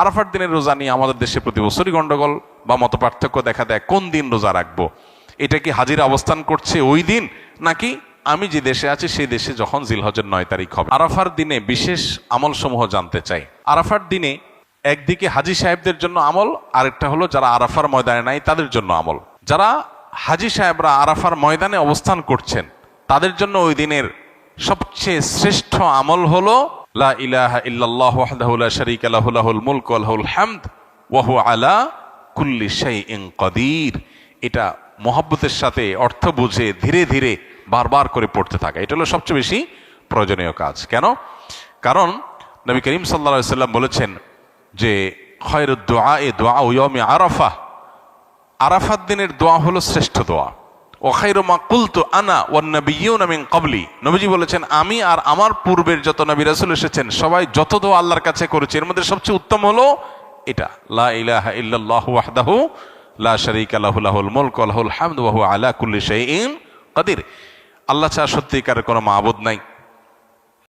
আরাফার দিনের রোজা নিয়ে আমাদের দেশে প্রতি বছরই গন্ডগোল বা মত পার্থক্য দেখা দেয়। কোন দিন রোজা রাখবো? এটা কি হাজিরা অবস্থান করছে ওই দিন, নাকি আমি যে দেশে আছি সেই দেশে যখন জিলহজের 9 তারিখ হবে? আরাফার দিনে বিশেষ আমল সমূহ জানতে চাই। আরাফার দিনে একদিকে হাজি সাহেবদের জন্য আমল, আরেকটা হলো যারা আরাফার ময়দানে নাই তাদের জন্য আমল। যারা হাজি সাহেবরা আরাফার ময়দানে অবস্থান করছেন তাদের জন্য ওই দিনের সবচেয়ে শ্রেষ্ঠ আমল হলো লা ইলাহা ইল্লাল্লাহু ওয়াহদাহু লা শারীকা লাহু লাহুল মুলকু ওয়া লাহুল হামদ ওয়া হুয়া আলা কুল্লি শাইইন কাদির। এটা মহব্বতের সাথে অর্থ বুঝে ধীরে ধীরে বারবার করে পড়তে থাকা, এটা হলো সবচেয়ে বেশি প্রয়োজনীয় কাজ। কেন? কারণ নবী করিম সাল্লাল্লাহু আলাইহি সাল্লাম বলেছেন যে খায়রুদ দুআ দুআউ ইয়াউমি আরাফা, আরাফাত দিনের দোয়া হলো শ্রেষ্ঠ দোয়া। ওয়া খায়রু মা কুলতু আনা ওয়ান নাবিয়্যুনা মিন ক্বাবলি, নবীজি বলেছেন আমি আর আমার পূর্বের যত নবী রাসূল এসেছেন সবাই যত দোয়া আল্লাহর কাছে করেছে এর মধ্যে সবচেয়ে উত্তম হলো এটা, লা ইলাহা ইল্লাল্লাহু ওয়াহদাহু লা শারীকা লাহু লাহুল মুলকু ওয়া লাহুল হামদু ওয়া হুয়া আলা কুল্লি শাইইন কাদির। আল্লাহ ছাড়া সত্যিকারের কোনো মাবুদ নাই,